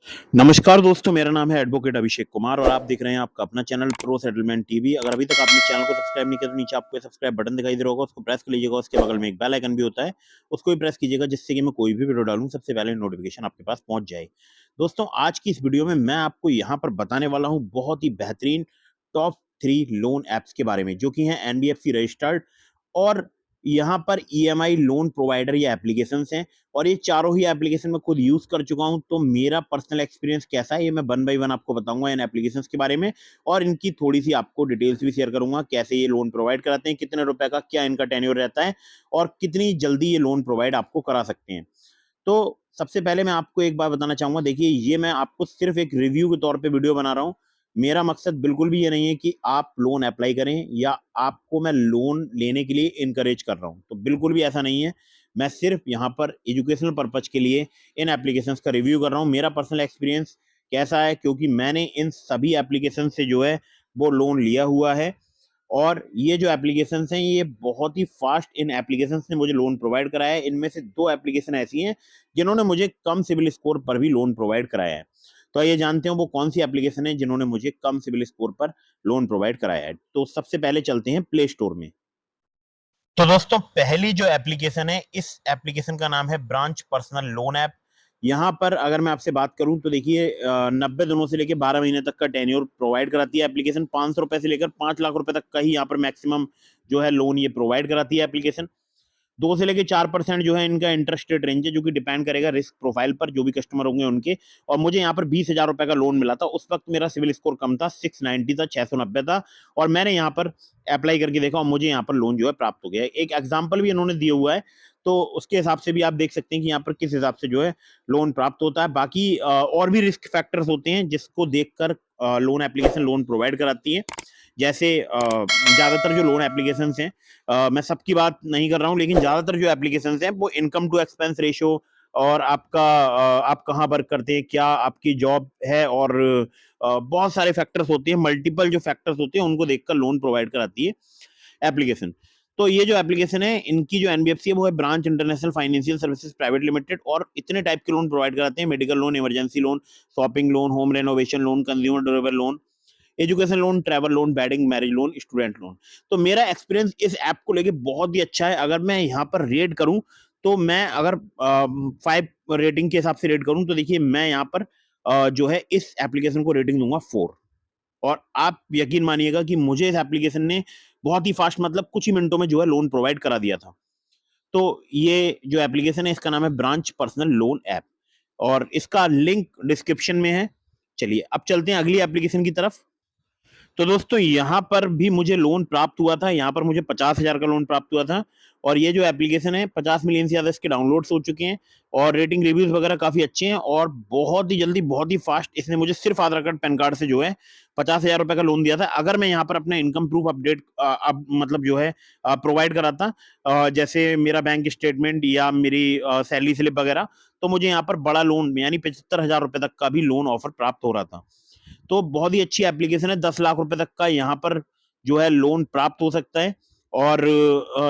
नमस्कार दोस्तों, मेरा नाम है एडवोकेट अभिषेक कुमार और आप देख रहे हैं आपका अपना चैनल प्रो सेटलमेंट टीवी। अगर अभी तक आपने चैनल को सब्सक्राइब नहीं किया तो नीचे आपको सब्सक्राइब बटन दिखाई दे रहा होगा, उसको प्रेस कर लीजिएगा। उसके बगल में एक बेल आइकन भी होता है, उसको भी प्रेस कीजिएगा जिससे कि मैं कोई भी वीडियो डालूं सबसे पहले नोटिफिकेशन आपके पास पहुंच जाए। दोस्तों, आज की इस वीडियो में मैं आपको यहाँ पर बताने वाला हूँ बहुत ही बेहतरीन टॉप 3 लोन ऐप्स के बारे में, जो कि हैं एनबीएफसी रजिस्टर्ड और यहाँ पर ईएमआई लोन प्रोवाइडर या एप्लीकेशंस हैं। और ये चारों ही एप्लीकेशन मैं खुद यूज कर चुका हूं, तो मेरा पर्सनल एक्सपीरियंस कैसा है ये मैं वन बाय वन आपको बताऊंगा इन एप्लीकेशंस के बारे में। और इनकी थोड़ी सी आपको डिटेल्स भी शेयर करूंगा, कैसे ये लोन प्रोवाइड कराते हैं, कितने रुपए का क्या इनका टेन्योर रहता है और कितनी जल्दी ये लोन प्रोवाइड आपको करा सकते हैं। तो सबसे पहले मैं आपको एक बात बताना चाहूंगा, देखिए ये मैं आपको सिर्फ एक रिव्यू के तौर पे वीडियो बना रहा हूँ। मेरा मकसद बिल्कुल भी ये नहीं है कि आप लोन अप्लाई करें या आपको मैं लोन लेने के लिए इनकरेज कर रहा हूँ, तो बिल्कुल भी ऐसा नहीं है। मैं सिर्फ यहाँ पर एजुकेशनल पर्पज के लिए इन एप्लीकेशंस का रिव्यू कर रहा हूँ। मेरा पर्सनल एक्सपीरियंस कैसा है, क्योंकि मैंने इन सभी एप्लीकेशन से जो है वो लोन लिया हुआ है। और ये जो एप्लीकेशंस हैं ये बहुत ही फास्ट इन एप्लीकेशंस ने मुझे लोन प्रोवाइड कराया है। इनमें से 2 एप्लीकेशन ऐसी हैं जिन्होंने मुझे कम सिविल स्कोर पर भी लोन प्रोवाइड कराया है। तो ये जानते हैं वो कौन सी एप्लीकेशन है जिन्होंने मुझे कम सिविल स्कोर पर लोन प्रोवाइड कराया है। तो सबसे पहले चलते हैं प्ले स्टोर में। तो दोस्तों, पहली जो एप्लीकेशन है, इस एप्लीकेशन का नाम है ब्रांच पर्सनल लोन ऐप। यहाँ पर अगर मैं आपसे बात करूं तो देखिए 90 दिनों से लेकर 12 महीने तक का टेन्योर प्रोवाइड कराती है एप्लीकेशन। 500 रुपए से लेकर 5 लाख रुपए तक का ही यहाँ पर मैक्सिमम जो है लोन ये प्रोवाइड कराती है एप्लीकेशन। 2 से लेके 4% जो है इनका इंटरेस्ट रेट रेंज है, जो कि डिपेंड करेगा रिस्क प्रोफाइल पर, जो भी कस्टमर होंगे उनके। और मुझे यहाँ पर 20,000 रुपए का लोन मिला था। उस वक्त मेरा सिविल स्कोर कम था, 690 था, 690 था। और मैंने यहाँ पर अप्लाई करके देखा और मुझे यहाँ पर लोन जो है प्राप्त हो गया है। एक एग्जाम्पल भी इन्होंने दिया हुआ है, तो उसके हिसाब से भी आप देख सकते हैं कि यहाँ पर किस हिसाब से जो है लोन प्राप्त होता है। बाकी और भी रिस्क फैक्टर्स होते हैं जिसको देखकर लोन एप्लीकेशन लोन प्रोवाइड कराती है। जैसे ज्यादातर जो लोन एप्लीकेशन हैं, मैं सबकी बात नहीं कर रहा हूँ, लेकिन ज्यादातर जो एप्लीकेशन हैं वो इनकम टू एक्सपेंस रेशियो और आपका आप कहाँ वर्क करते हैं, क्या आपकी जॉब है, और बहुत सारे फैक्टर्स होते हैं, मल्टीपल जो फैक्टर्स होते हैं उनको देखकर लोन प्रोवाइड कराती है एप्लीकेशन। तो ये जो एप्लीकेशन है, इनकी जो एनबीएफसी है वो है branch international financial services private limited. और इतने टाइप के लोन प्रोवाइड कराते हैं: medical loan, emergency loan, shopping loan, home renovation loan, consumer durable loan, education loan, travel loan, wedding marriage loan, student loan. तो मेरा एक्सपीरियंस इस app को लेके बहुत ही अच्छा है। अगर मैं यहाँ पर रेट करूं तो मैं अगर 5 रेटिंग के हिसाब से रेट करूं तो देखिए मैं यहाँ पर जो है इस एप्लीकेशन को रेटिंग दूंगा 4। और आप यकीन मानिएगा कि मुझे इस एप्लीकेशन ने बहुत ही फास्ट, मतलब कुछ ही मिनटों में जो है लोन प्रोवाइड करा दिया था। तो ये जो एप्लीकेशन है इसका नाम है ब्रांच पर्सनल लोन ऐप और इसका लिंक डिस्क्रिप्शन में है। चलिए अब चलते हैं अगली एप्लीकेशन की तरफ। तो दोस्तों, यहाँ पर भी मुझे लोन प्राप्त हुआ था। यहाँ पर मुझे 50,000 का लोन प्राप्त हुआ था। और ये जो एप्लीकेशन है, 50 मिलियन से ज्यादा इसके डाउनलोड्स हो चुके हैं और रेटिंग रिव्यूज वगैरह काफी अच्छे हैं और बहुत ही जल्दी, बहुत ही फास्ट इसने मुझे सिर्फ आधार कार्ड पैन कार्ड से जो है 50,000 रुपए का लोन दिया था। अगर मैं यहाँ पर अपना इनकम प्रूफ अपडेट अब मतलब जो है प्रोवाइड कराता, जैसे मेरा बैंक स्टेटमेंट या मेरी सैलरी स्लिप वगैरह, तो मुझे यहाँ पर बड़ा लोन यानी 75,000 रुपए तक का भी लोन ऑफर प्राप्त हो रहा था। तो बहुत ही अच्छी एप्लीकेशन है। 10 लाख रुपए तक का यहाँ पर जो है लोन प्राप्त हो सकता है। और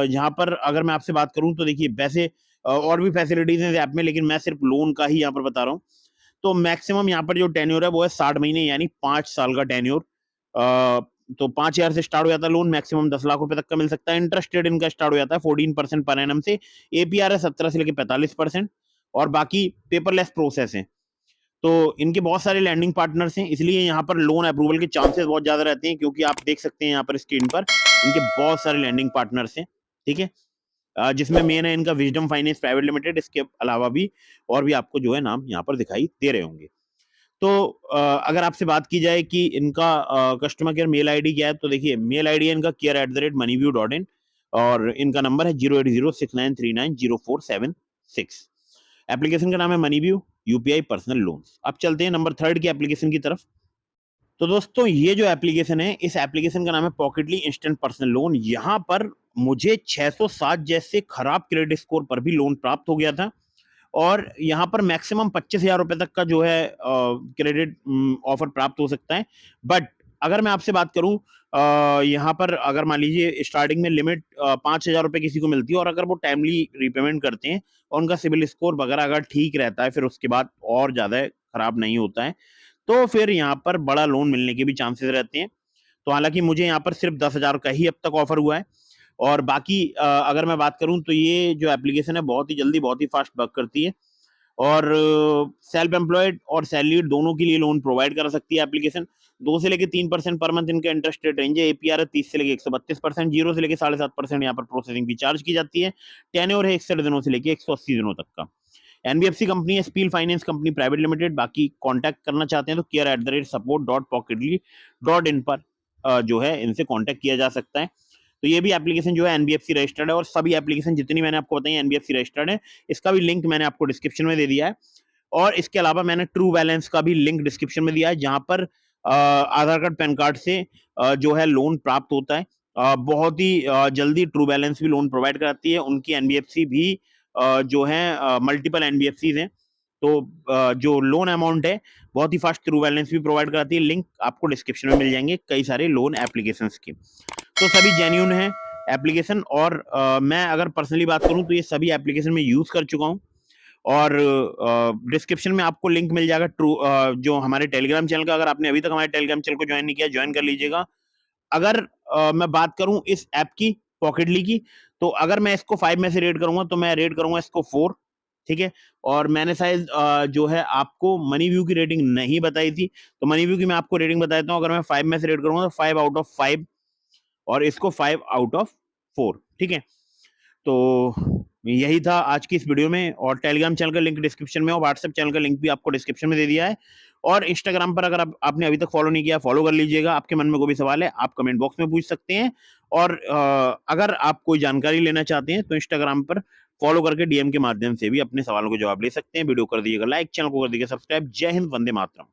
यहाँ पर अगर मैं आपसे बात करूं तो देखिए वैसे और भी फैसिलिटीज हैं इस ऐप में, लेकिन मैं सिर्फ लोन का ही यहाँ पर बता रहा हूँ। तो मैक्सिमम यहाँ पर जो टेन्योर है वो है 60 महीने यानी 5 साल का टेन्योर। तो 5,000 से स्टार्ट हो जाता है लोन, मैक्सिमम 10 लाख रुपए तक का मिल सकता है। इंटरेस्ट रेट इनका स्टार्ट हो जाता है 14% पर एनम से। एपीआर है 17 से लेकर 45%। और बाकी पेपरलेस प्रोसेस है। तो इनके बहुत सारे लैंडिंग पार्टनर्स हैं, इसलिए यहाँ पर लोन अप्रूवल के चांसेस बहुत ज्यादा रहते हैं, क्योंकि आप देख सकते हैं यहाँ पर स्क्रीन पर इनके बहुत सारे लैंडिंग पार्टनर्स हैं। ठीक है, जिसमें मेन है इनका विजडम फाइनेंस प्राइवेट लिमिटेड। इसके अलावा भी और भी आपको जो है नाम यहाँ पर दिखाई दे रहे होंगे। तो अगर आपसे बात की जाए कि इनका कस्टमर केयर मेल आईडी क्या है, तो देखिए मेल आईडी है इनका care@moneybview.in और इनका नंबर है 08069390476। एप्लीकेशन का नाम है मनीव्यू यूपीआई पर्सनल लोन्स। अब चलते हैं नंबर 3 की एप्लीकेशन की तरफ। तो दोस्तों, ये जो एप्लीकेशन है, इस एप्लीकेशन का नाम है पॉकेटली इंस्टेंट पर्सनल लोन। यहाँ पर मुझे 607 जैसे खराब क्रेडिट स्कोर पर भी लोन प्राप्त हो गया था। और यहाँ पर मैक्सिमम 25,000 रुपए तक का जो है क्रेडिट ऑफर प्राप्त हो सकता है। बट अगर मैं आपसे बात करूं, यहाँ पर अगर मान लीजिए स्टार्टिंग में लिमिट 5,000 रुपए किसी को मिलती है और अगर वो टाइमली रीपेमेंट करते हैं और उनका सिविल स्कोर वगैरह अगर ठीक रहता है, फिर उसके बाद और ज्यादा खराब नहीं होता है, तो फिर यहाँ पर बड़ा लोन मिलने के भी चांसेस रहते हैं। तो हालांकि मुझे यहाँ पर सिर्फ 10,000 का ही अब तक ऑफर हुआ है, और बाकी अगर मैं बात करूं तो ये जो एप्लीकेशन है बहुत ही जल्दी, बहुत ही फास्ट वर्क करती है, और सेल्फ एम्प्लॉयड और सैलरीड दोनों के लिए लोन प्रोवाइड कर सकती है एप्लीकेशन। 2 से लेके 3% पर मंथ इनका इंटरेस्ट रेट रेंज है। एपीआर है 30 से लेके 132%, 0 से लेके 7.5% यहाँ पर प्रोसेसिंग फी चार्ज की जाती है। टेन्योर है 61 दिनों से लेके 180 दिनों तक का। एनबीएफसी कंपनी है, spill finance company private limited. बाकी कांटेक्ट करना चाहते हैं तो care@support.pocketly.in पर जो है इनसे कांटेक्ट किया जा सकता है। तो ये भी एप्लीकेशन जो है एनबीएफसी रजिस्टर्ड है, और सभी एप्लीकेशन जितनी मैंने आपको बताई एनबीएफसी रजिस्टर्ड है। इसका भी लिंक मैंने आपको डिस्क्रिप्शन में दे दिया है, और इसके अलावा मैंने ट्रू बैलेंस का भी लिंक डिस्क्रिप्शन में दिया है, जहां पर आधार कार्ड पैन कार्ड से जो है लोन प्राप्त होता है। बहुत ही जल्दी ट्रू बैलेंस भी लोन प्रोवाइड कराती है। उनकी एनबीएफसी भी जो है मल्टीपल एनबीएफसी हैं, तो जो लोन अमाउंट है बहुत ही फास्ट ट्रू बैलेंस भी प्रोवाइड कराती है। लिंक आपको डिस्क्रिप्शन में मिल जाएंगे कई सारे लोन एप्लीकेशंस के। तो सभी जेन्युइन है एप्लीकेशन, और मैं अगर पर्सनली बात करूं तो ये सभी एप्लीकेशन में यूज कर चुका हूं, और डिस्क्रिप्शन में आपको लिंक मिल जाएगा ट्रू जो हमारे टेलीग्राम चैनल का। अगर आपने अभी तक हमारे टेलीग्राम चैनल को ज्वाइन नहीं किया, ज्वाइन कर लीजिएगा। अगर मैं बात करूं इस ऐप की, पॉकेटली की, तो अगर मैं इसको 5 में से रेट करूंगा तो मैं रेट करूंगा इसको 4, ठीक है। और मैंने शायद जो है आपको मनी व्यू की रेटिंग नहीं बताई थी, तो मनी व्यू की मैं आपको रेटिंग बता देता हूं। अगर मैं 5 में से रेट करूंगा तो 5/5, और इसको 5/4, ठीक है। तो यही था आज की इस वीडियो में, और टेलीग्राम चैनल का लिंक डिस्क्रिप्शन में, और व्हाट्सएप चैनल का लिंक भी आपको डिस्क्रिप्शन में दे दिया है। और इंस्टाग्राम पर अगर आपने अभी तक फॉलो नहीं किया, फॉलो कर लीजिएगा। आपके मन में कोई भी सवाल है आप कमेंट बॉक्स में पूछ सकते हैं, और अगर आप कोई जानकारी लेना चाहते हैं तो इंस्टाग्राम पर फॉलो करके डीएम के माध्यम से भी अपने सवालों को जवाब ले सकते हैं। वीडियो कर दीजिएगा लाइक, चैनल को कर दीजिएगा सब्सक्राइब। जय हिंद, वंदे मातरम।